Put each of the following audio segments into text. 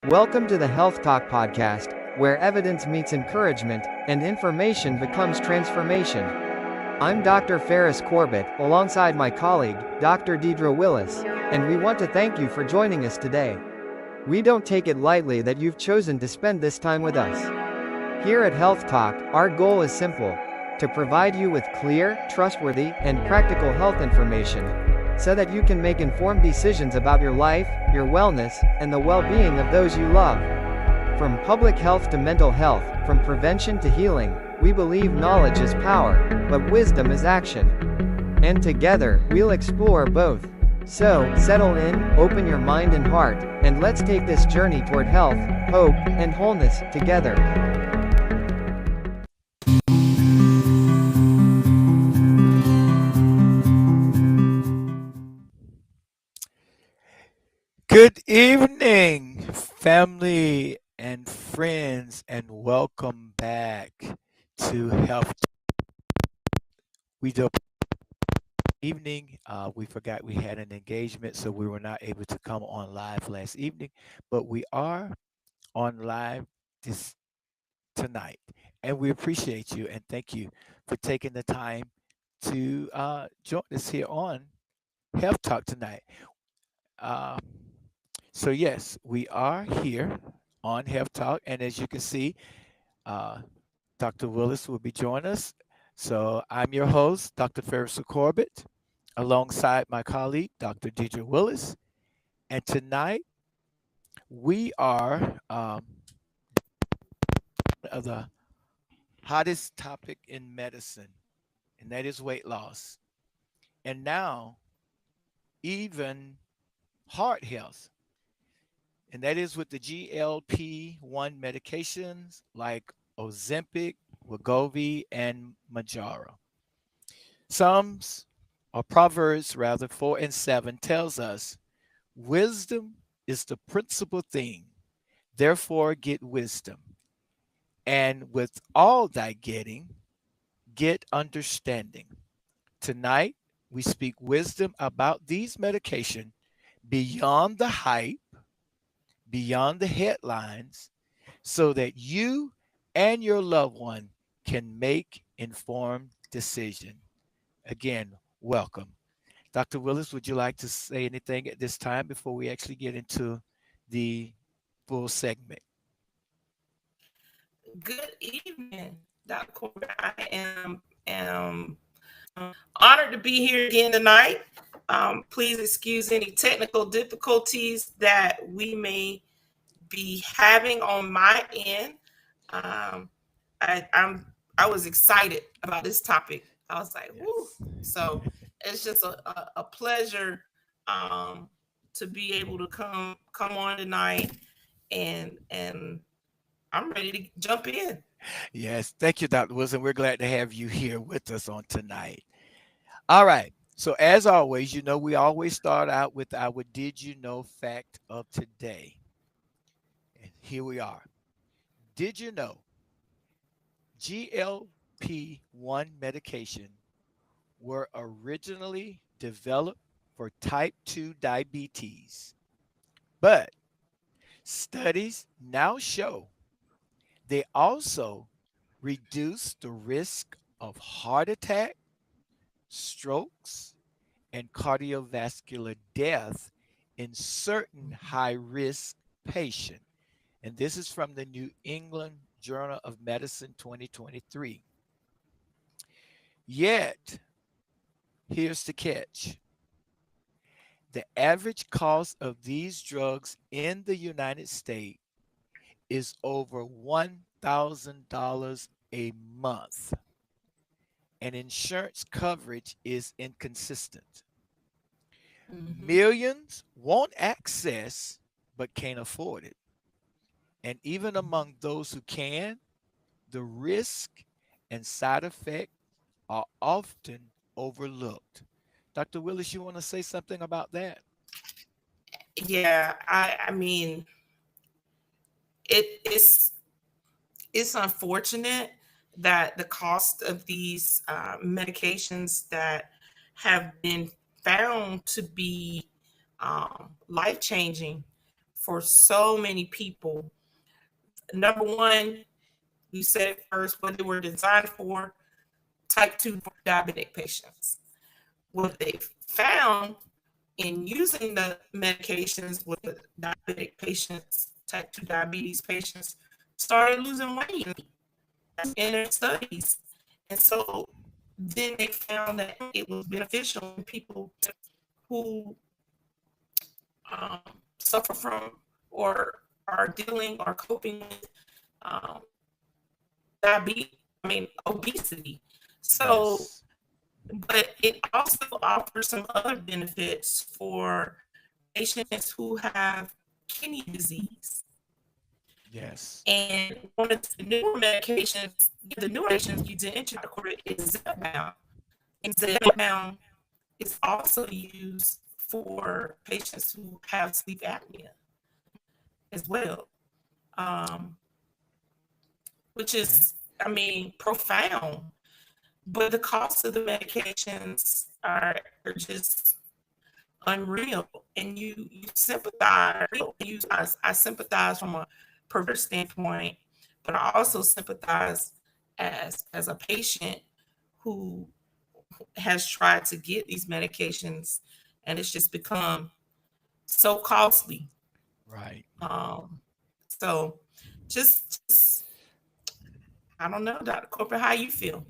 Welcome to the Health Talk podcast, where evidence meets encouragement and information becomes transformation. I'm Dr. Ferris Corbett, alongside my colleague, Dr. Deidre Willis, and we want to thank you for joining us today. We don't take it lightly that you've chosen to spend this time with us. Here at Health Talk, our goal is simple: to provide you with clear, trustworthy, and practical health information, so that you can make informed decisions about your life, your wellness, and the well-being of those you love. From public health to mental health, from prevention to healing, we believe knowledge is power, but wisdom is action. And together, we'll explore both. So, settle in, open your mind and heart, and let's take this journey toward health, hope, and wholeness together. Good evening, family and friends, and welcome back to Health. We do evening. We forgot we had an engagement, so we were not able to come on live last evening, but we are on live this tonight, and we appreciate you and thank you for taking the time to join us here on Health Talk tonight. Uh, So yes, we are here on Health Talk, and as you can see, uh, Dr. Willis will be joining us. So I'm your host, Dr. Ferris Corbett, alongside my colleague, Dr. Deidre Willis, and tonight we are of the hottest topic in medicine, and that is weight loss, and now even heart health. And that is with the GLP-1 medications like Ozempic, Wegovy, and Majara. Psalms or Proverbs rather 4 and 7 tells us wisdom is the principal thing. Therefore get wisdom. And with all thy getting, get understanding. Tonight we speak wisdom about these medications beyond the hype, beyond the headlines, so that you and your loved one can make informed decision. Again, welcome. Dr. Willis, would you like to say anything at this time before we actually get into the full segment? Good evening, Dr. Corbett. I am honored to be here again tonight. Please excuse any technical difficulties that we may be having on my end. Um, I was excited about this topic. I was like, woo! Yes. So it's just a pleasure to be able to come on tonight, and I'm ready to jump in. Yes. Thank you, Dr. Wilson. We're glad to have you here with us on tonight. All right. So, as always, we always start out with our Did You Know fact of today. And here we are. Did you know GLP-1 medication were originally developed for type 2 diabetes, but studies now show they also reduce the risk of heart attack, strokes, and cardiovascular death in certain high risk patients. And this is from the New England Journal of Medicine 2023. Yet, here's the catch: the average cost of these drugs in the United States is over $1,000 a month, and insurance coverage is inconsistent. Mhm. Millions want access but can't afford it. And even among those who can, the risk and side effect are often overlooked. Dr. Willis, you want to say something about that? Yeah, I mean, it's unfortunate that the cost of these medications that have been found to be life changing for so many people. Number one, you said it first, what they were designed for, type 2 diabetic patients. What they found in using the medications with diabetic patients, type 2 diabetes patients, started losing weight in their studies. And so then they found that it was beneficial in people who suffer from or are dealing or coping with diabetes, obesity. So, Yes. but it also offers some other benefits for patients who have kidney disease. Yes. And one of the newer medications, you did intracorporate is Zepbound. And Zepbound is also used for patients who have sleep apnea as well, which is, profound. But the cost of the medications are just unreal, and you sympathize. I sympathize from a perverse standpoint, but I also sympathize as a patient who has tried to get these medications, and it's just become so costly. Right. So just I don't know, Dr. Corporate, how you feel?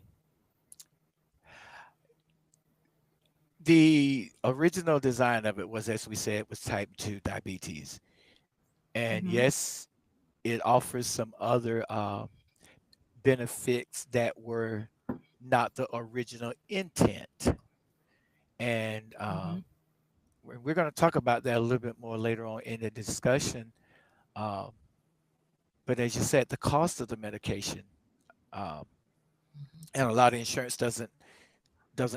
The original design of it was, as we said, was type 2 diabetes. And Mm-hmm. yes, it offers some other benefits that were not the original intent. And Mm-hmm. we're going to talk about that a little bit more later on in the discussion. Um, but as you said, the cost of the medication, um, and a lot of insurance doesn't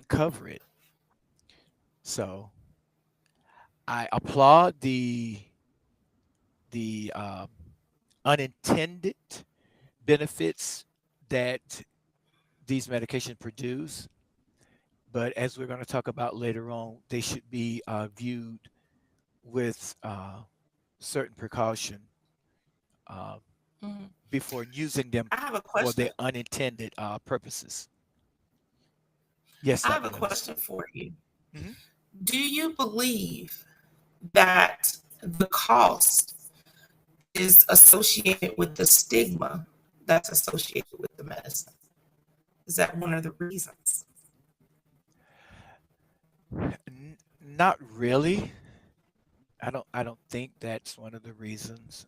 cover it. So I applaud the unintended benefits that these medications produce, but as we're going to talk about later on, they should be viewed with certain precaution uh, Mm-hmm. before using them I have a for question. their unintended purposes. Yes, I have Dr. a Willis. question for you. Hmm. Do you believe that the cost is associated with the stigma that's associated with the medicine? Is that one of the reasons? Not really. I don't think that's one of the reasons.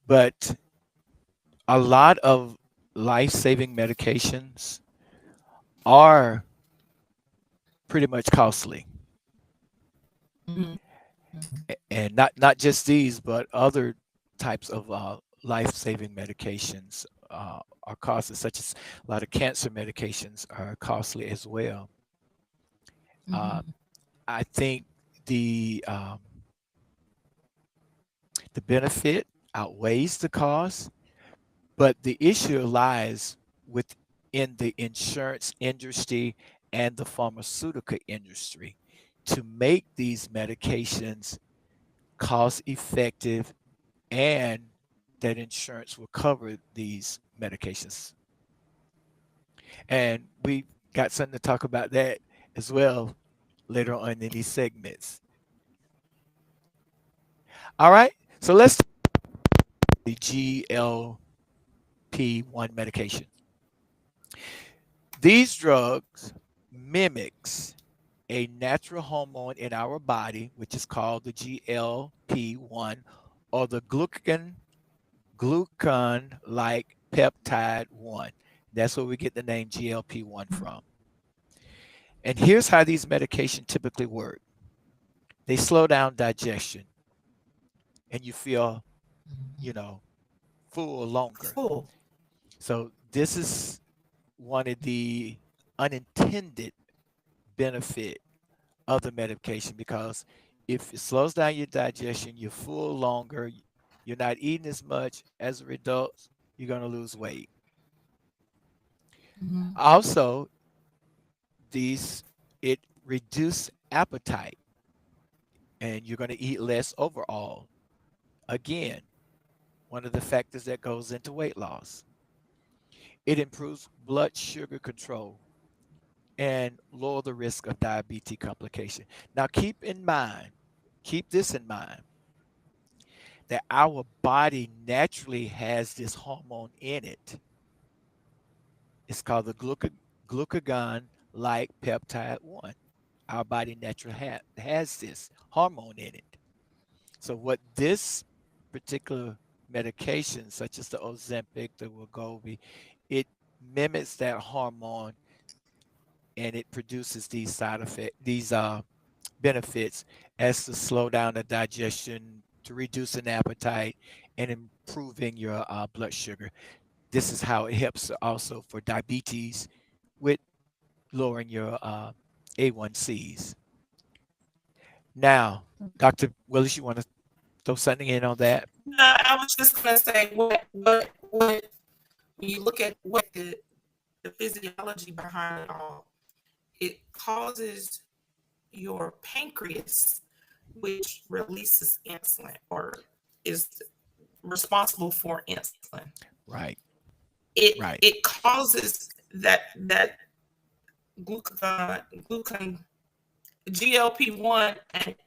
But a lot of life-saving medications are pretty much costly. Mm-hmm. And not just these, but other types of life-saving medications are costly, such as a lot of cancer medications are costly as well. Uh, Mm-hmm. I think the um, the benefit outweighs the cost, but the issue lies within the insurance industry and the pharmaceutical industry to make these medications cost effective and that insurance will cover these medications. And we got something to talk about that as well later on in these segments. All right, so let's talk the GLP-1 medication. These drugs mimics a natural hormone in our body, which is called the GLP-1 or the glucagon like peptide 1. That's where we get the name GLP-1 from. And here's how these medications typically work. They slow down digestion and you feel, you know, full longer. Full. So this is one of the unintended benefit of the medication because if it slows down your digestion, you're full longer, you're not eating as much. As a result, you're going to lose weight. Mm-hmm. Also, these it reduce appetite and you're going to eat less overall. Again, one of the factors that goes into weight loss. It improves blood sugar control and lower the risk of diabetes complication. Now, keep this in mind, that our body naturally has this hormone in it. It's called the glucagon-like peptide 1. Our body naturally has this hormone in it. So what this particular medication, such as the Ozempic, the Wegovy, it mimics that hormone, and it produces these side effects, these benefits, as to slow down the digestion, to reduce an appetite, and improving your blood sugar. This is how it helps also for diabetes with lowering your A1Cs. Now, Dr. Willis, you want to throw something in on that? No, I was just gonna say what when you look at what the physiology behind it all, it causes your pancreas, which releases insulin or is responsible for insulin. Right. It causes that glucagon GLP-1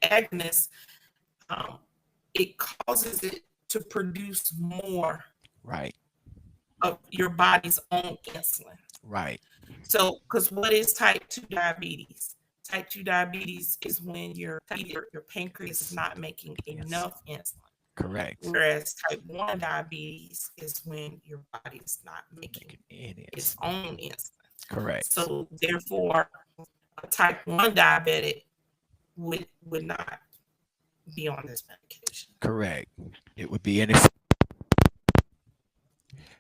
agonist. It causes it to produce more Right. of your body's own insulin. Right. So, because what is type 2 diabetes? Type 2 diabetes is when your pancreas is not making enough insulin. Correct. Whereas type 1 diabetes is when your body is not making its own insulin. Correct. So therefore, a type 1 diabetic would not be on this medication. Correct. It would be ineffective.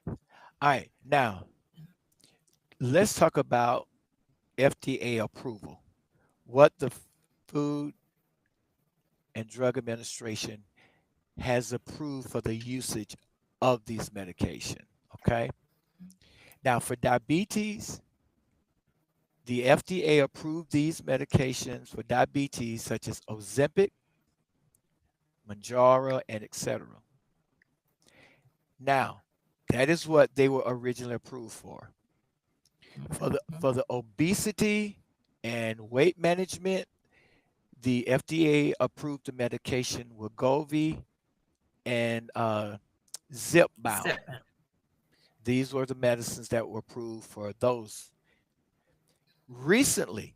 All right. Now, let's talk about FDA approval. What the Food and Drug Administration has approved for the usage of these medications. Okay. Now, for diabetes, the FDA approved these medications for diabetes, such as Ozempic, Manjaro, and etc. Now, that is what they were originally approved for. For the obesity and weight management, the FDA approved the medication Wegovy and Zepbound. These were the medicines that were approved for those. Recently,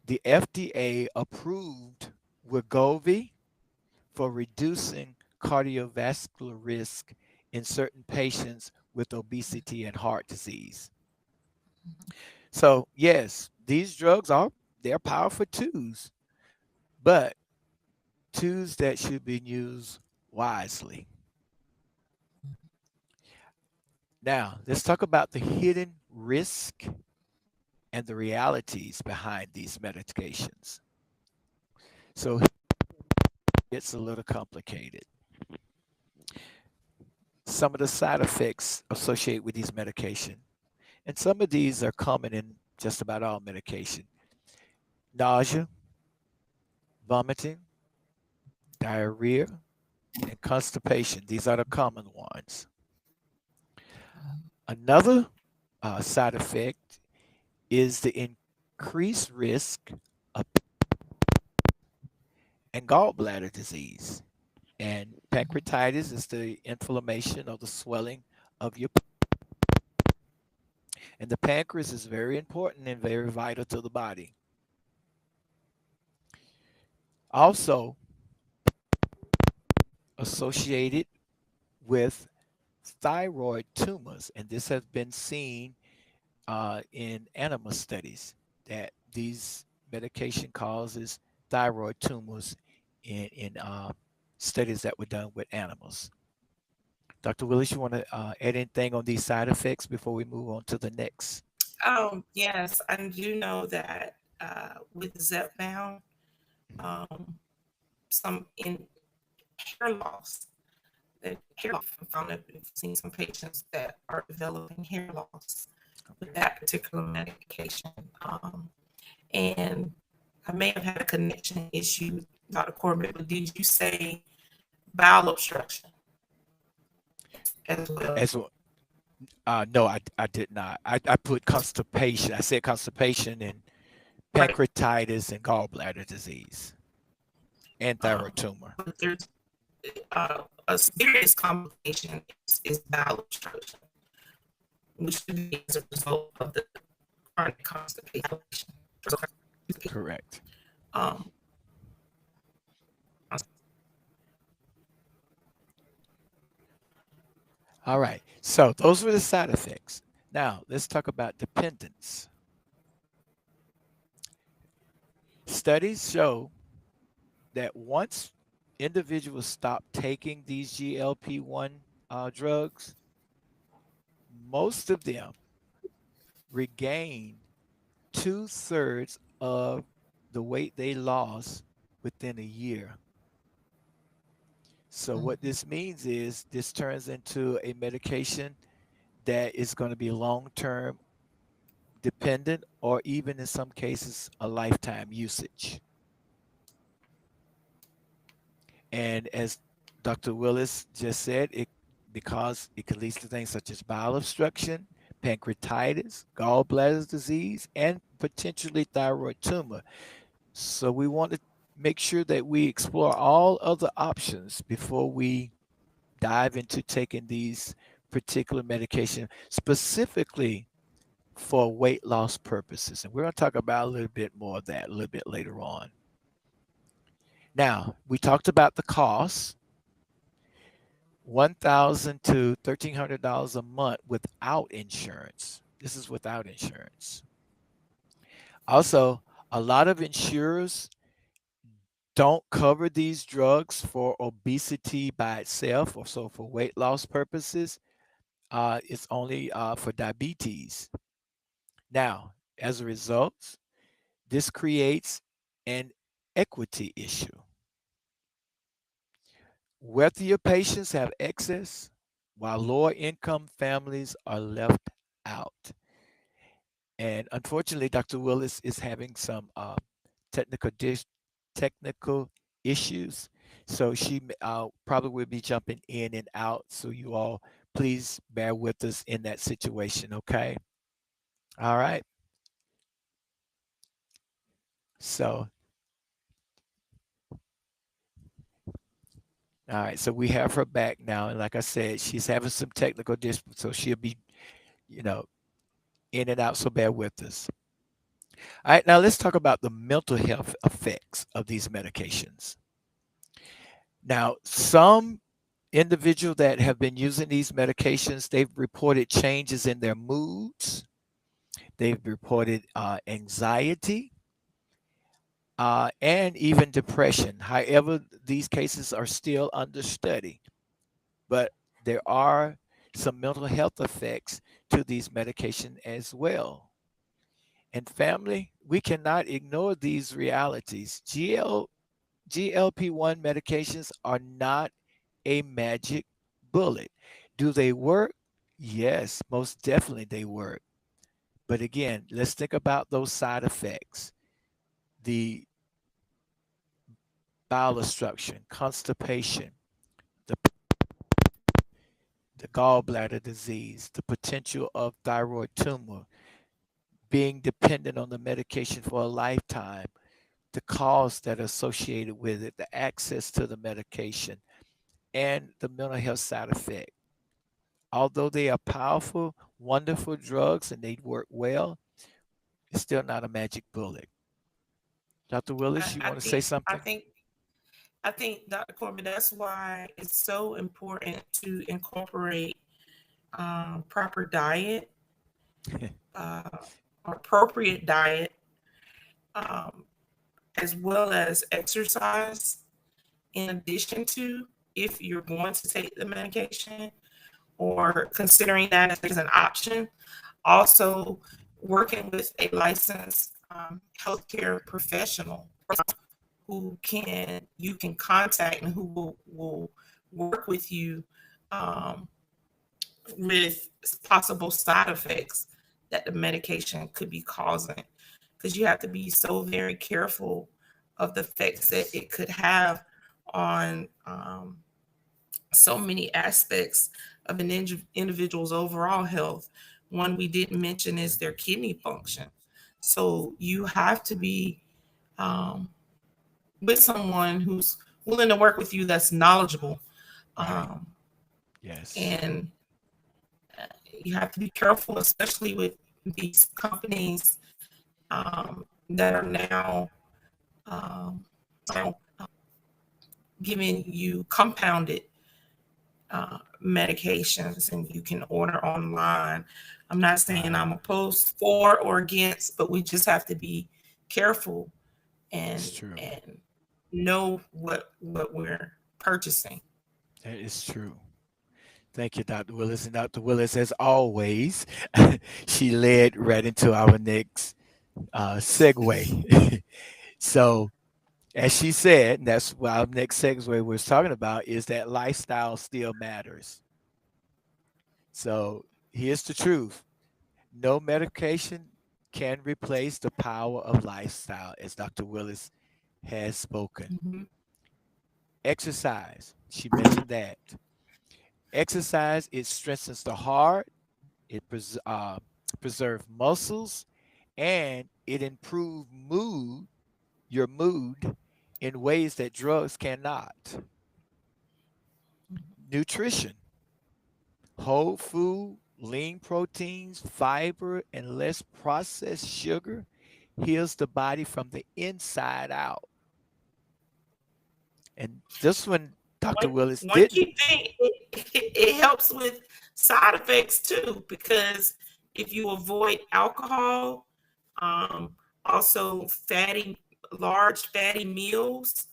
the FDA approved Wegovy for reducing cardiovascular risk in certain patients with obesity and heart disease. So yes, these drugs they're powerful tools, but tools that should be used wisely. Now, let's talk about the hidden risk and the realities behind these medications. So it's a little complicated. Some of the side effects associated with these medications, and some of these are common in just about all medication: nausea, vomiting, diarrhea, and constipation. These are the common ones. Another side effect is the increased risk of and gallbladder disease. And pancreatitis is the inflammation or the swelling of your and the pancreas is very important and very vital to the body. Also associated with thyroid tumors, and this has been seen in animal studies, that these medication causes thyroid tumors in studies that were done with animals. Dr. Willis, you want to add anything on these side effects before we move on to the next? Yes, I do know that with Zepbound, some in hair loss. That hair loss, I found that we've seen some patients that are developing hair loss with that particular medication. And I may have had a connection issue, Dr. Corbett, but did you say bowel obstruction as well? As well. No, I did not. I put constipation. I said constipation and Right. pancreatitis and gallbladder disease and thyroid tumor. But there's a serious complication is bowel obstruction, which could be as a result of the chronic constipation. Correct. All right. So those were the side effects. Now let's talk about dependence. Studies show that once individuals stop taking these GLP-1 drugs, most of them regain 2/3 of the weight they lost within a year. So what this means is this turns into a medication that is going to be long-term dependent, or even in some cases a lifetime usage. And as Dr. Willis just said, because it could lead to things such as bowel obstruction, pancreatitis, gallbladder disease, and potentially thyroid tumor. So we want to make sure that we explore all other options before we dive into taking these particular medications specifically for weight loss purposes. And we're going to talk about a little bit more of that a little bit later on. Now, we talked about the cost, $1,000 to $1,300 a month without insurance. This is without insurance. Also, a lot of insurers don't cover these drugs for obesity by itself, or so for weight loss purposes. It's only for diabetes. Now, as a result, this creates an equity issue. Wealthier patients have excess, while lower income families are left out. And unfortunately, Dr. Willis is having some technical issues, so she probably will be jumping in and out. So you all please bear with us in that situation, okay? All right. So, all right. So we have her back now, and like I said, she's having some technical difficulties, so she'll be, in and out. So bear with us. All right. Now let's talk about the mental health effects of these medications. Now, some individuals that have been using these medications, they've reported changes in their moods. They've reported anxiety and even depression. However, these cases are still under study, but there are some mental health effects to these medications as well. And family, we cannot ignore these realities. GLP-1 medications are not a magic bullet. Do they work? Yes, most definitely they work. But again, let's think about those side effects. The bowel obstruction, constipation, the, the gallbladder disease, the potential of thyroid tumor, being dependent on the medication for a lifetime, the costs that are associated with it, the access to the medication, and the mental health side effect. Although they are powerful, wonderful drugs and they work well, it's still not a magic bullet. Dr. Willis, you want to say something? I think, Dr. Corbett, that's why it's so important to incorporate proper diet, appropriate diet, as well as exercise, in addition to, if you're going to take the medication or considering that as an option, also working with a licensed healthcare professional who you can contact and who will work with you with possible side effects that the medication could be causing. because you have to be so very careful of the effects that Yes. it could have on so many aspects of an individual's overall health. One we didn't mention is their kidney function. So you have to be um, with someone who's willing to work with you, that's knowledgeable. Right. Um, Yes. and you have to be careful, especially with these companies that are um, now giving you compounded medications, and you can order online. I'm not saying Right. I'm opposed for or against, but we just have to be careful It's and true. know what we're purchasing. That is true. Thank you, Dr. Willis. And Dr. Willis, as always, she led right into our next segue. So, as she said, and that's what our next segue we're talking about, is that lifestyle still matters. So, here's the truth: no medication can replace the power of lifestyle, as Dr. Willis has spoken. Mhm. Exercise, she mentioned that. Exercise, it strengthens the heart, it preserves muscles, and it improves your mood in ways that drugs cannot. Nutrition, whole food, lean proteins, fiber, and less processed sugar heals the body from the inside out. And this one, Dr. One Willis one didn't. key thing, it helps with side effects too, because if you avoid alcohol, um, also large fatty meals,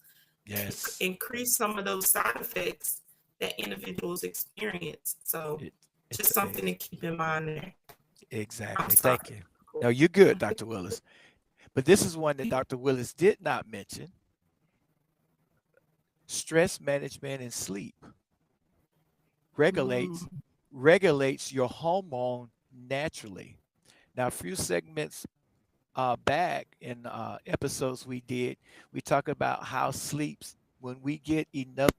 Yes, increase some of those side effects that individuals experience. So it, just it's something to keep in mind there. I'm exactly. sorry. Thank you. No, you're good, Dr. Willis. But this is one that Dr. Willis did not mention: stress management and sleep regulates Mm, regulates your hormone naturally. Now, a few segments back in episodes we talk about how sleeps when we get enough,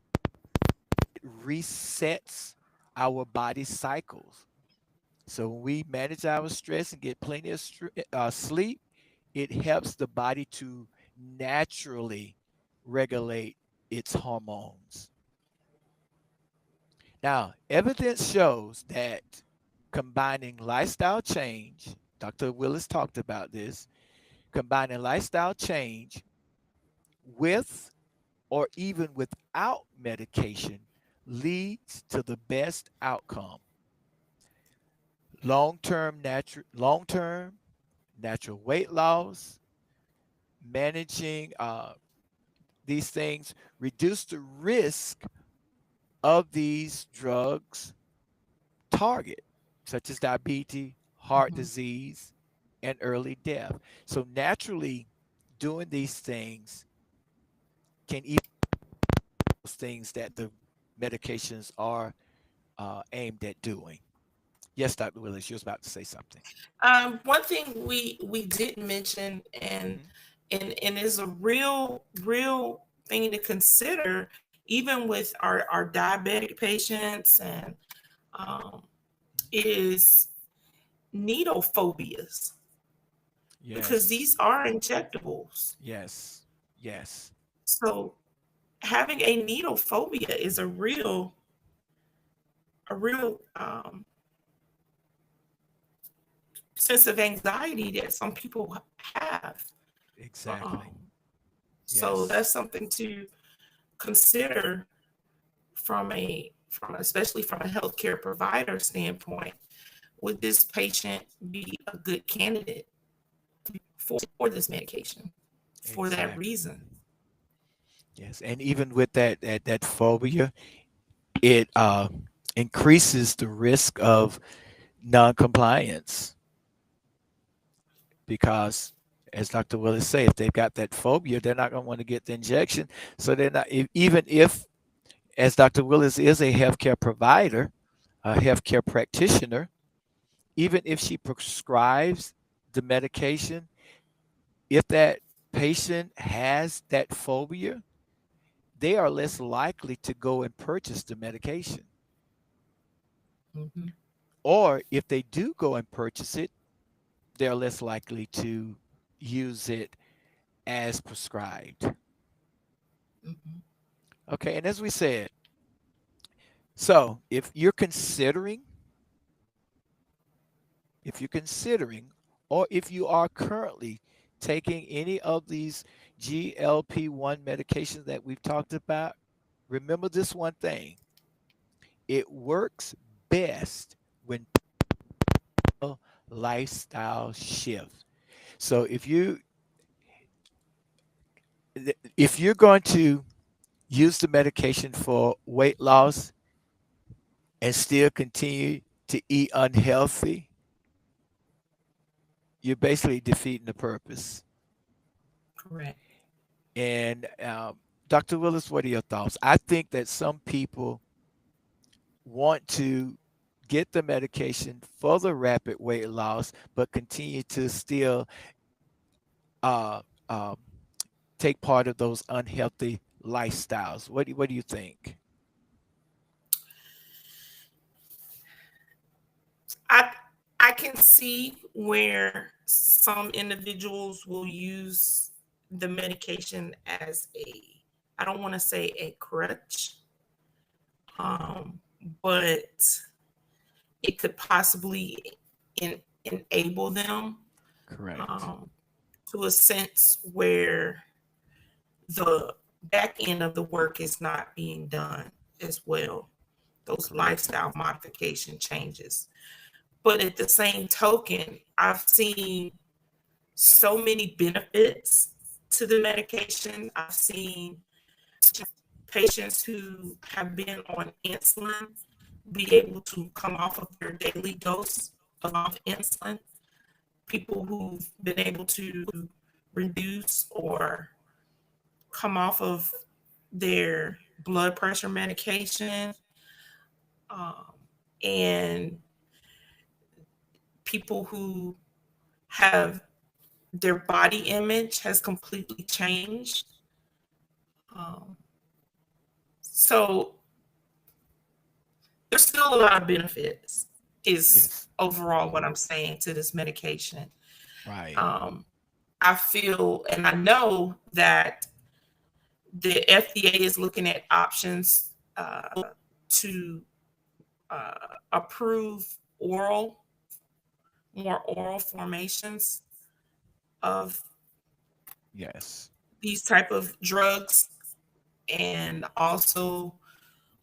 it resets our body cycles. So when we manage our stress and get plenty of sleep, it helps the body to naturally regulate its hormones. Now, evidence shows that combining lifestyle change, Dr. Willis talked about this, combining lifestyle change with or even without medication leads to the best outcome. Long-term natural weight loss, managing these things reduce the risk of these drugs target, such as diabetes, heart mhm. disease, and early death. So naturally, doing these things can even those things that the medications are aimed at doing. Yes, Dr. Willis, you was about to say something. One thing we didn't mention, Hmm. and is a real thing to consider, even with our diabetic patients, and um, is needle phobias, because these Yes, are injectables. yes, yes, So having a needle phobia is a real sense of anxiety that some people have. exactly. Um, so Yes, that's something to consider from especially from a healthcare provider standpoint. Would this patient be a good candidate for this medication for that exactly. reason? Yes, and even with that phobia, it increases the risk of non-compliance because, as Dr. Willis say, if they've got that phobia, they're not going to want to get the injection. So they're not, even if, as Dr. Willis is a healthcare provider, a healthcare practitioner, even if she prescribes the medication, if that patient has that phobia, they are less likely to go and purchase the medication. Mm-hmm. Or if they do go and purchase it, they're less likely to use it as prescribed. Mm-hmm. Okay, and as we said, so if you're considering, or if you are currently taking any of these GLP-1 medications that we've talked about, remember this one thing: it works best when lifestyle shifts. So if you're going to use the medication for weight loss and still continue to eat unhealthy, you're basically defeating the purpose. Correct. And Dr. Willis, what are your thoughts? I think that some people want to get the medication for the rapid weight loss, but continue to still uh, um, take part of those unhealthy lifestyles. What do you think? I I can see where some individuals will use the medication as a, I don't want to say a crutch, um, but it could possibly enable them Correct. um, to a sense where the back end of the work is not being done as well. Those Correct. lifestyle modification changes. But at the same token, I've seen so many benefits to the medication. I've seen patients who have been on insulin be able to come off of their daily dose of insulin. People who've been able to reduce or come off of their blood pressure medication, um, and people who have their body image has completely changed. Um, so there's still a lot of benefits, is Yes. overall what I'm saying to this medication. Right. Um, I feel and I know that the FDA is looking at options to approve oral, more oral formations of Yes. these type of drugs, and also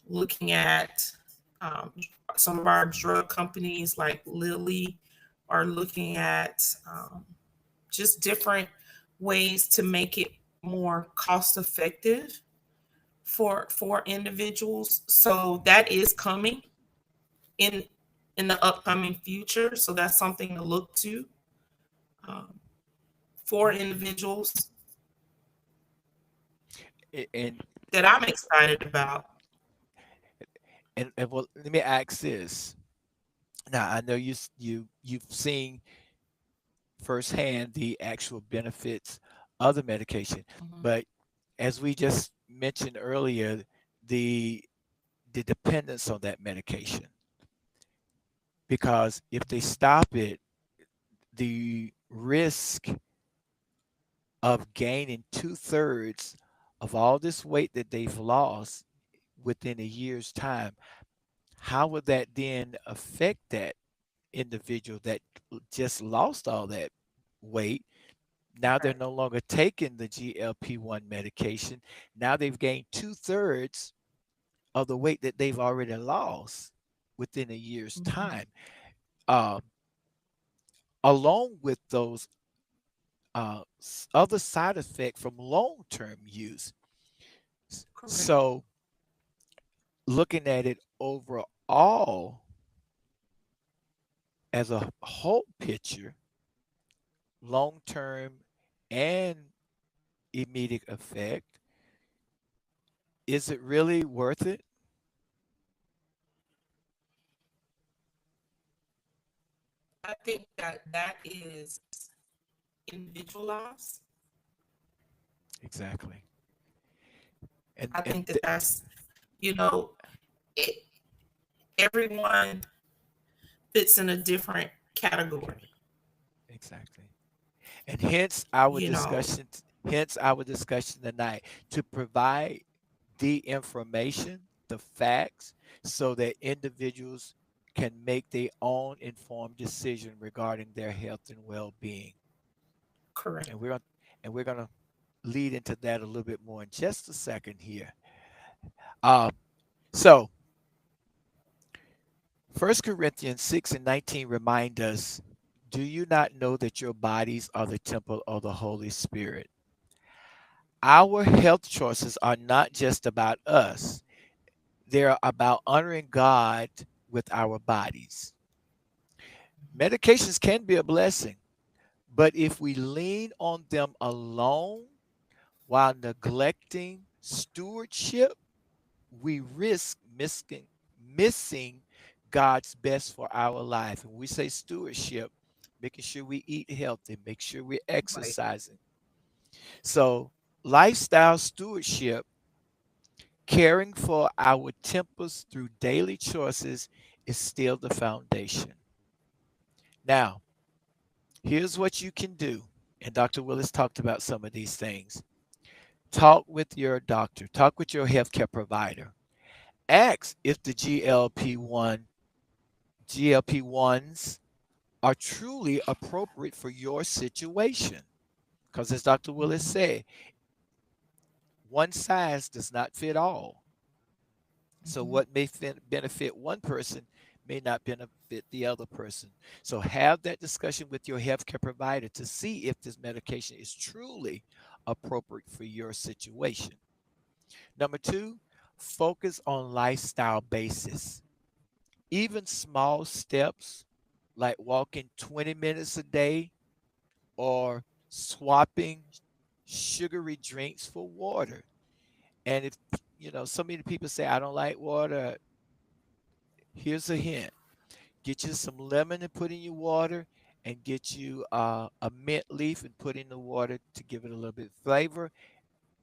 looking at um, some of our drug companies like Lilly are looking at just different ways to make it more cost effective for individuals. So that is coming in in the upcoming future. So that's something to look to um, for individuals And that I'm excited about. and well, let me ask this. Now I know you've seen firsthand the actual benefits of the medication, Mhm. but as we just mentioned earlier, the the dependence on that medication, because if they stop it, the risk of gaining two-thirds of all this weight that they've lost within a year's time, how would that then affect that individual that just lost all that weight? Now they're Right. no longer taking the GLP-1 medication. Now they've gained two-thirds of the weight that they've already lost within a year's Mhm. time. Um, Along with those other side effects from long-term use. Correct. So looking at it overall as a whole picture, long-term and immediate effect, is it really worth it? I think that that is individualized. Exactly. I think that that's, you know, it, everyone fits in a different category. exactly. And hence our You know, discussion, hence our discussion tonight, to provide the information, the facts, so that individuals can make their own informed decision regarding their health and well-being. correct. And we're gonna lead into that a little bit more in just a second here. Um, so 1 Corinthians 6 and 19 remind us, do you not know that your bodies are the temple of the Holy Spirit? Our health choices are not just about us, they're about honoring God with our bodies. Medications can be a blessing, but if we lean on them alone while neglecting stewardship, we risk missing God's best for our life. And we say stewardship, making sure we eat healthy, make sure we're Right. exercising. So, lifestyle stewardship, caring for our temples through daily choices, is still the foundation. Now, here's what you can do. And Dr. Willis talked about some of these things. Talk with your doctor, talk with your healthcare provider. Ask if the GLP-1s are truly appropriate for your situation. Because as Dr. Willis Mhm. said, one size does not fit all. So Mhm. what may benefit one person may not benefit the other person. So have that discussion with your healthcare provider to see if this medication is truly appropriate for your situation. Number two, focus on lifestyle basis. Even small steps like walking 20 minutes a day or swapping sugary drinks for water. And if so many people say, I don't like water, here's a hint. Get you some lemon and put in your water, and get you a mint leaf and put in the water to give it a little bit of flavor.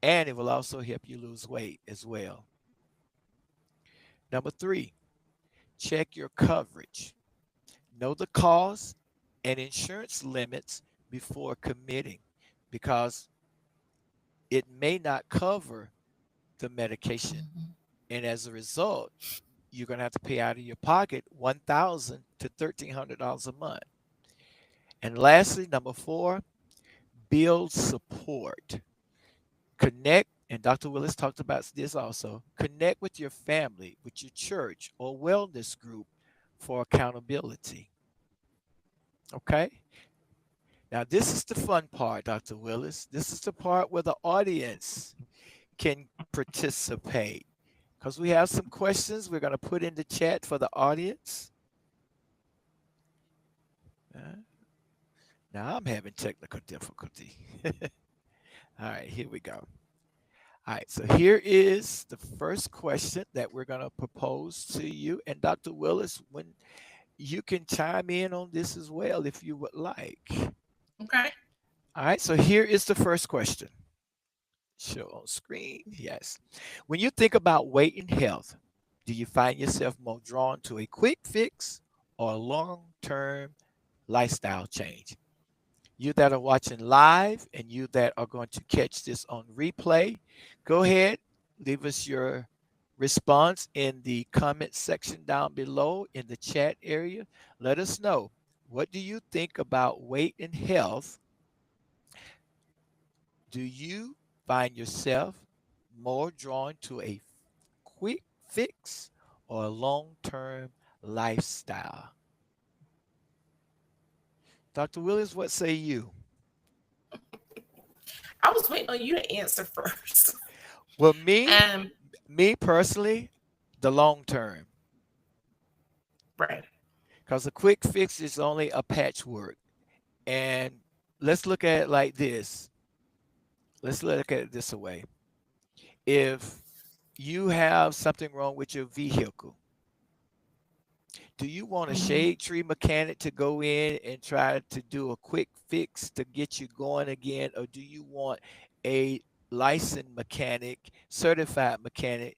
And it will also help you lose weight as well. Number three, check your coverage. Know the cost and insurance limits before committing, because it may not cover the medication. Mhm. And as a result, you're going to have to pay out of your pocket $1,000 to $1,300 a month. And lastly, number four, build support. Connect, and Dr. Willis talked about this also, connect with your family, with your church or wellness group for accountability. Okay? Now, this is the fun part, Dr. Willis. This is the part where the audience can participate, because we have some questions we're going to put in the chat for the audience. Uh, Now I'm having technical difficulty. All right, here we go. All right, so here is the first question that we're going to propose to you. And Dr. Willis, when you can chime in on this as well if you would like. Okay. All right, so here is the first question. Show on screen. Yes. When you think about weight and health, do you find yourself more drawn to a quick fix or a long-term lifestyle change? You that are watching live and you that are going to catch this on replay, go ahead, leave us your response in the comment section down below in the chat area. Let us know, what do you think about weight and health? Do you find yourself more drawn to a quick fix or a long-term lifestyle? Dr. Willis, what say you? I was waiting on you to answer first. Well, me, And me personally, the long term, right. because a quick fix is only a patchwork. And let's look at it like this. Let's look at it this way. If you have something wrong with your vehicle Do you want a Mhm. shade tree mechanic to go in and try to do a quick fix to get you going again? Or do you want a licensed mechanic, certified mechanic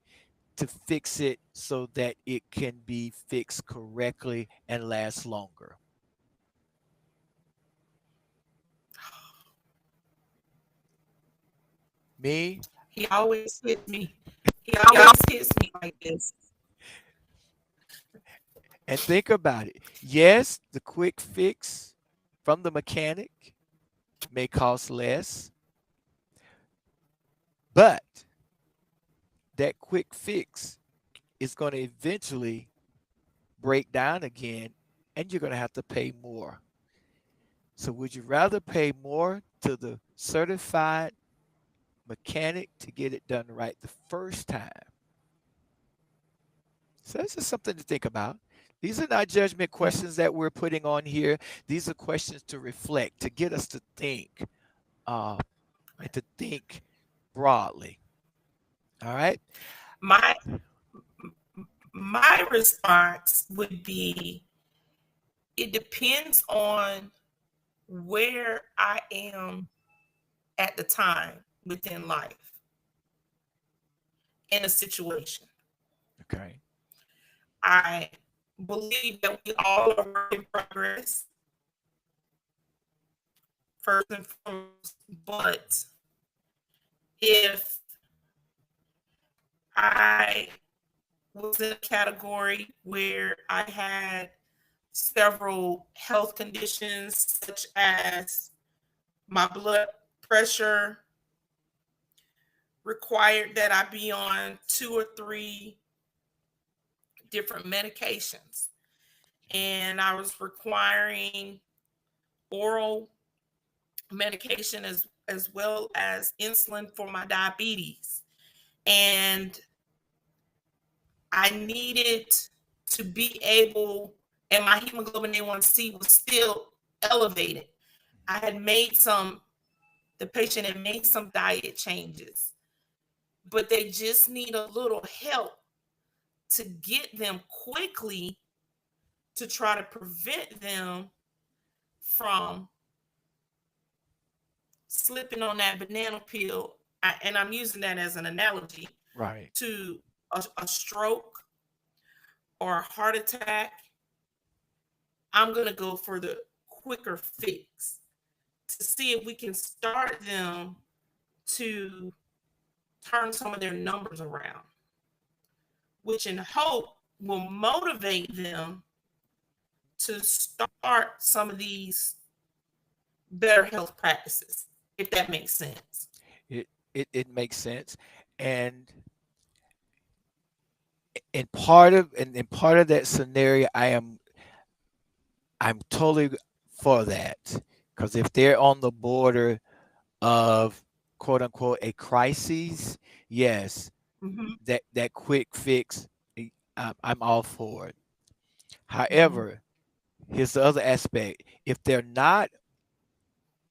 to fix it so that it can be fixed correctly and last longer? Me? He always hits me. He always hits me like this. And think about it. Yes, the quick fix from the mechanic may cost less, but that quick fix is going to eventually break down again and you're going to have to pay more. So would you rather pay more to the certified mechanic to get it done right the first time? So this is something to think about. These are not judgment questions that we're putting on here. These are questions to reflect, to get us to think, uh, and to think broadly. All right. My my response would be, it depends on where I am at the time within life in a situation. Okay. I believe that we all are work in progress, first and foremost. But if I was in a category where I had several health conditions, such as my blood pressure required that I be on 2 or 3 different medications, and I was requiring oral medication as well as insulin for my diabetes, and I needed to be able, and my hemoglobin A1C was still elevated. I had made some, the patient had made some diet changes, but they just need a little help to get them quickly to try to prevent them from slipping on that banana peel. And I'm using that as an analogy Right. to a stroke or a heart attack. I'm going to go for the quicker fix to see if we can start them to turn some of their numbers around, which in hope will motivate them to start some of these better health practices, if that makes sense. It makes sense. And in part of that scenario, I'm totally for that. Because if they're on the border of quote unquote a crisis, yes, Mm-hmm, that quick fix, I'm all for it. mm-hmm, However, here's the other aspect. If they're not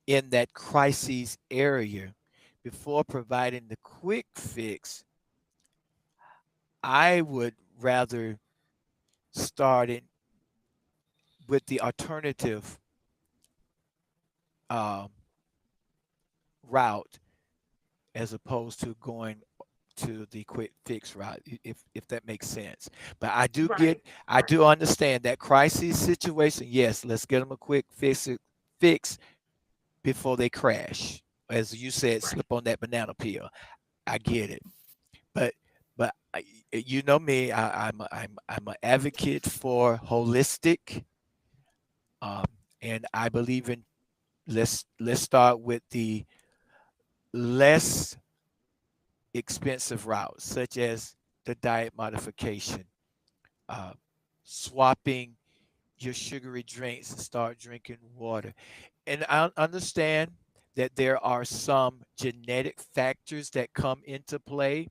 in that crisis area before providing the quick fix, I would rather start it with the alternative um, route as opposed to going to the quick fix route, if that makes sense. But right, I do understand that crisis situation. Yes, let's get them a quick fix before they crash. As you said, right. slip on that banana peel. I get it, but you know me, I'm an advocate for holistic, um, and I believe in let's start with the less expensive routes, such as the diet modification, uh, swapping your sugary drinks and start drinking water. And I understand that there are some genetic factors that come into play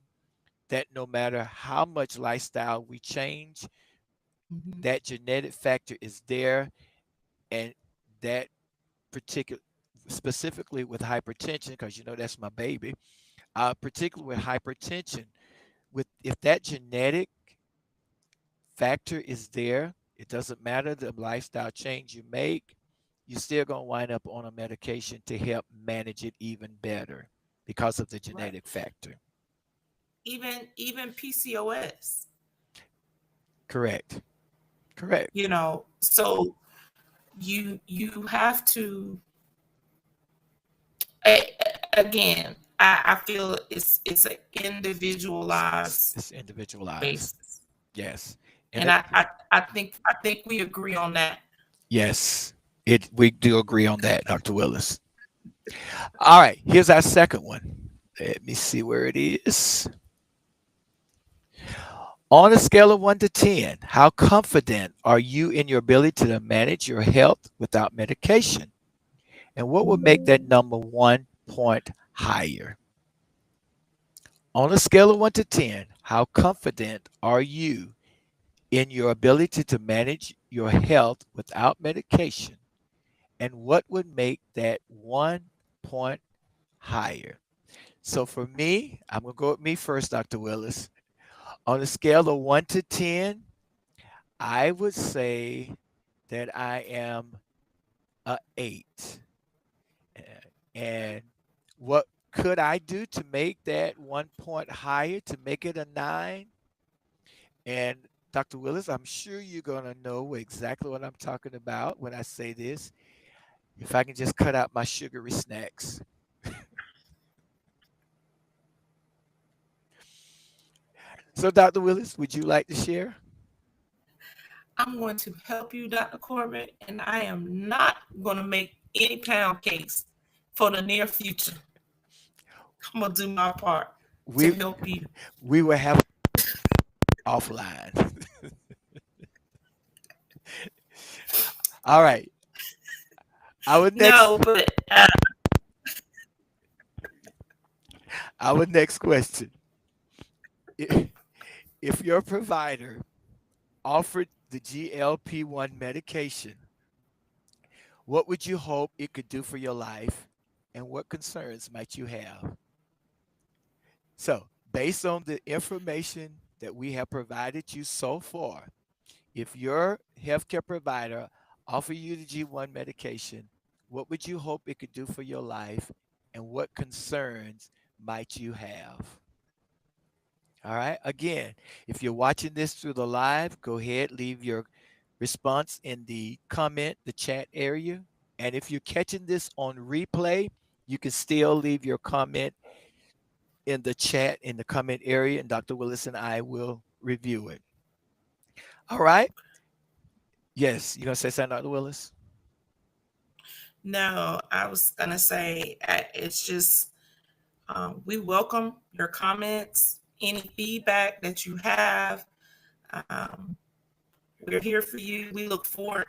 that no matter how much lifestyle we change, Mm-hmm. that genetic factor is there. And that particular, specifically with hypertension, because you know that's my baby, particularly with hypertension, with if that genetic factor is there, It doesn't matter the lifestyle change you make, you're still going to wind up on a medication to help manage it even better because of the Right. genetic factor. Even PCOS. Correct. Correct. So you have to, again, I feel it's an individualized It's individualized. basis. Yes. And I think we agree on that. Yes, we do agree on that, Dr. Willis. All right, here's our second one. Let me see where it is. On a scale of 1 to 10, how confident are you in your ability to manage your health without medication? And what would make that number 1 point higher? On a scale of 1 to 10, how confident are you in your ability to manage your health without medication? And what would make that 1 point higher? So for me, I'm going to go with me first, Dr. Willis. On a scale of 1 to 10, I would say that I am a 8. And what could I do to make that 1 point higher, to make it a 9? And Dr. Willis, I'm sure you're going to know exactly what I'm talking about when I say this. If I can just cut out my sugary snacks. So, Dr. Willis, would you like to share? I'm going to help you, Dr. Corbett, and I am not going to make any pound cakes for the near future. I'm going to do my part to help you. We will have offline. All right. Our next question. If your provider offered the GLP-1 medication, what would you hope it could do for your life, and what concerns might you have? So, based on the information that we have provided you so far, if your healthcare provider offered you the G1 medication, what would you hope it could do for your life, and what concerns might you have? All right. Again, if you're watching this through the live, go ahead, leave your response in the chat area. And if you're catching this on replay, you can still leave your comment in the chat, in the comment area, and Dr. Willis and I will review it. All right. Yes, you gonna say something, Dr. Willis? No, I was gonna say it's just we welcome your comments, any feedback that you have. We're here for you. We look forward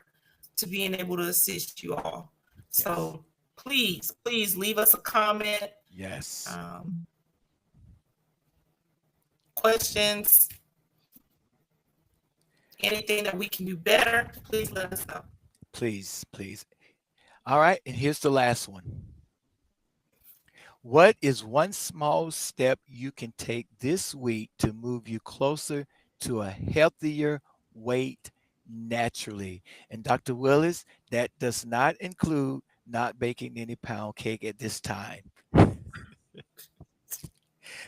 to being able to assist you all. Yes. So please leave us a comment. Yes. Questions, anything that we can do better, please let us know. Please. All right, and here's the last one. What is one small step you can take this week to move you closer to a healthier weight naturally? And Dr. Willis, that does not include not baking any pound cake at this time.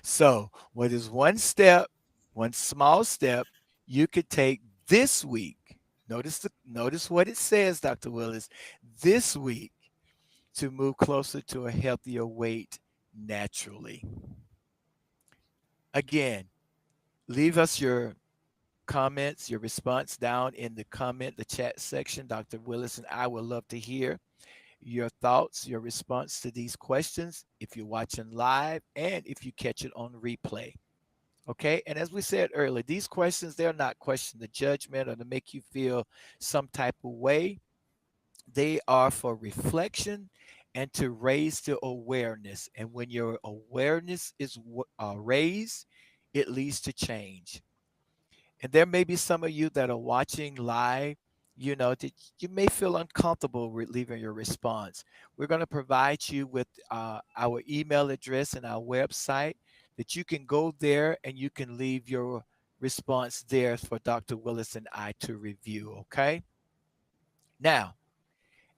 So, what is one small step you could take this week? Notice what it says, Dr. Willis, this week, to move closer to a healthier weight naturally. Again, leave us your comments, your response down in the chat section. Dr. Willis and I would love to hear your thoughts, your response to these questions if you're watching live and if you catch it on replay. Okay, and as we said earlier, these questions, they're not questions of judgment or to make you feel some type of way. They are for reflection and to raise the awareness. And when your awareness is raised, it leads to change. And there may be some of you that are watching live, that you may feel uncomfortable with leaving your response. We're going to provide you with our email address and our website that you can go there and you can leave your response there for Dr. Willis and I to review. Okay. Now,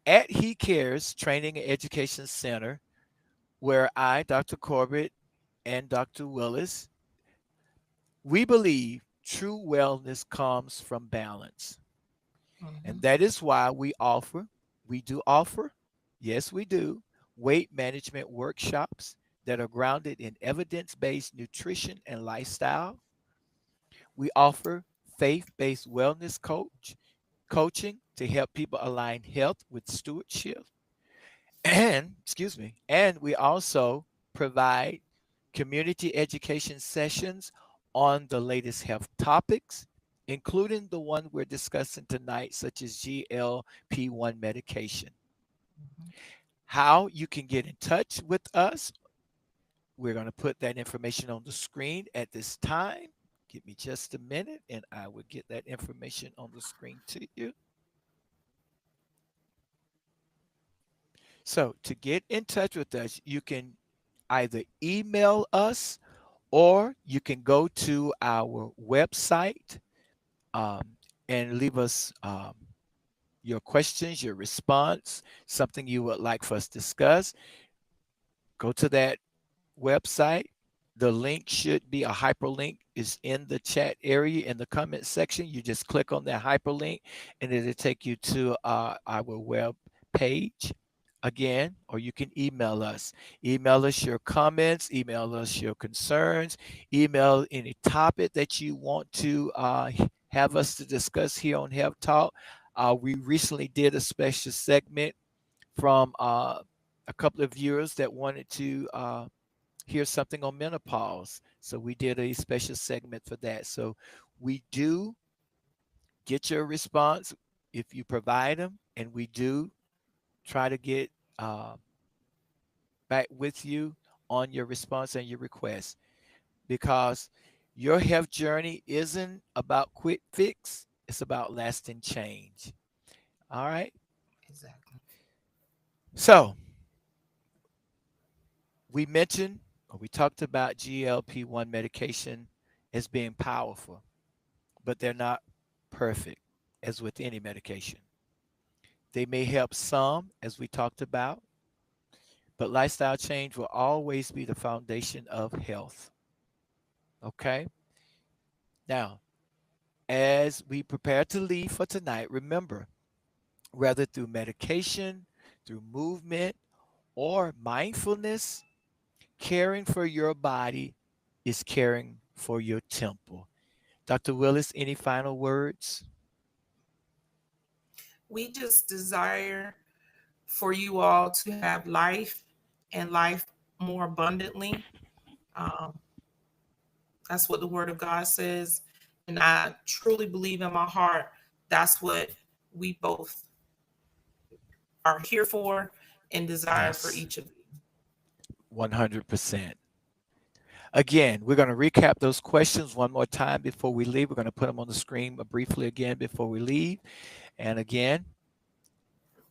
at He Cares Training and Education Center, where I, Dr. Corbett, and Dr. Willis, we believe true wellness comes from balance. And that is why we do offer, yes, we do, weight management workshops that are grounded in evidence based nutrition and lifestyle. We offer faith based wellness coaching to help people align health with stewardship. And, excuse me, and we also provide community education sessions on the latest health topics, including the one we're discussing tonight, such as GLP-1 medication. How you can get in touch with us, we're going to put that information on the screen at this time. Give me just a minute and I will get that information on the screen to you. So to get in touch with us, you can either email us or you can go to our website um, and leave us your questions, your response, something you would like for us to discuss. Go to that website. The link should be a hyperlink is in the chat area in the comment section. You just click on that hyperlink and it'll take you to our web page again, or you can email us. Email us your comments, email us your concerns, email any topic that you want to have us to discuss here on Health Talk. We recently did a special segment from a couple of viewers that wanted to hear something on menopause. So we did a special segment for that. So we do get your response if you provide them, and we do try to get uh, back with you on your response and your request, because your health journey isn't about quick fix, it's about lasting change. All right. Exactly. So we mentioned or we talked about GLP-1 medication as being powerful, but they're not perfect, as with any medication. They may help some, as we talked about, but lifestyle change will always be the foundation of health. Okay. Now, as we prepare to leave for tonight, remember, whether through medication, through movement, or mindfulness, caring for your body is caring for your temple. Dr. Willis, any final words? We just desire for you all to have life and life more abundantly. Um, that's what the Word of God says. And I truly believe in my heart that's what we both are here for and desire for Yes, each of you. 100%. Again, we're going to recap those questions one more time before we leave. We're going to put them on the screen briefly again before we leave. And again,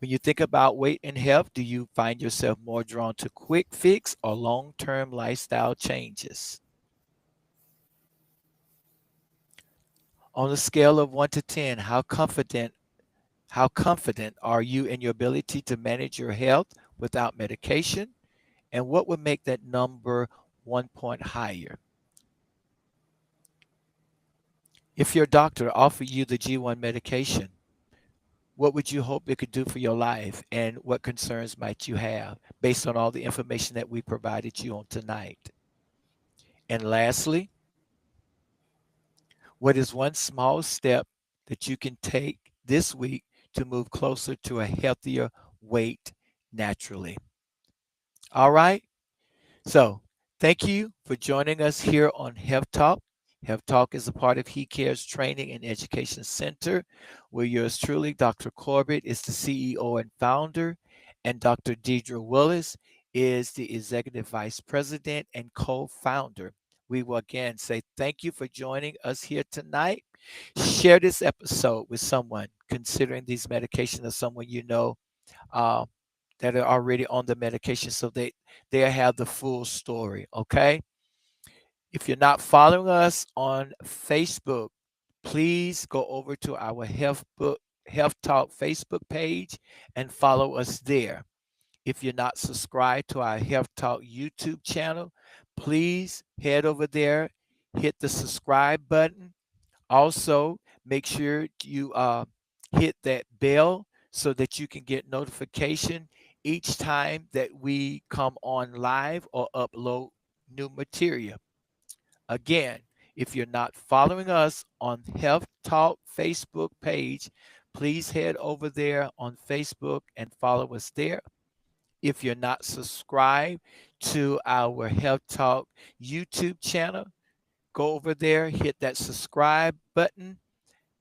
when you think about weight and health, do you find yourself more drawn to quick fix or long-term lifestyle changes? On a scale of 1 to 10, how confident are you in your ability to manage your health without medication? And what would make that number 1 point higher? If your doctor offered you the G1 medication, what would you hope it could do for your life? And what concerns might you have based on all the information that we provided you on tonight? And lastly, what is one small step that you can take this week to move closer to a healthier weight naturally? All right. So, thank you for joining us here on Health Talk. Health Talk is a part of He Cares Training and Education Center, where yours truly, Dr. Corbett, is the CEO and founder, and Dr. Deidre Willis is the Executive Vice President and co-founder. We will again say thank you for joining us here tonight. Share this episode with someone considering these medications, or someone you know uh, that are already on the medication, so they have the full story. Okay. If you're not following us on Facebook, please go over to our Health Talk Facebook page and follow us there. If you're not subscribed to our Health Talk YouTube channel, please head over there, hit the subscribe button. Also, make sure you hit that bell so that you can get notification each time that we come on live or upload new material. Again, if you're not following us on Health Talk Facebook page, please head over there on Facebook and follow us there. If you're not subscribed to our Health Talk YouTube channel, go over there, hit that subscribe button.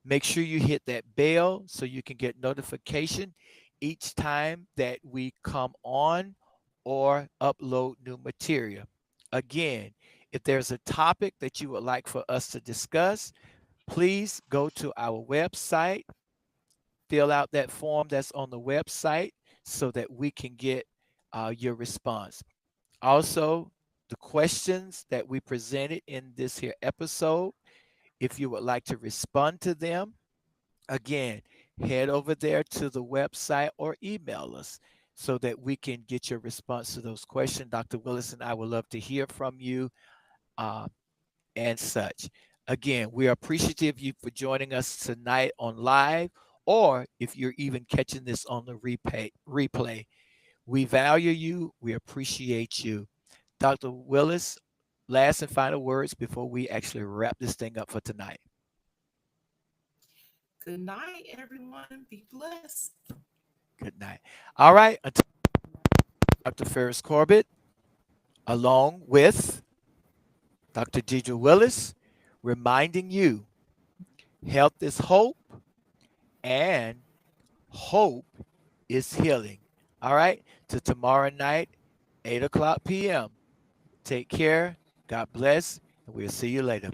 Make sure you hit that bell so you can get notification each time that we come on or upload new material. Again, if there's a topic that you would like for us to discuss, please go to our website, fill out that form that's on the website so that we can get your response. Also, the questions that we presented in this here episode, if you would like to respond to them, again, head over there to the website or email us so that we can get your response to those questions. Dr. Willis and I would love to hear from you uh, and such. Again, we are appreciative of you for joining us tonight on live, or if you're even catching this on the replay. We value you. We appreciate you. Dr. Willis, last and final words before we actually wrap this thing up for tonight. Good night, everyone. Be blessed. Good night. All right. Until Dr. Ferris Corbett, along with Dr. Deidre Willis, reminding you health is hope and hope is healing. All right. Till tomorrow night, 8 o'clock p.m. Take care. God bless. And we'll see you later.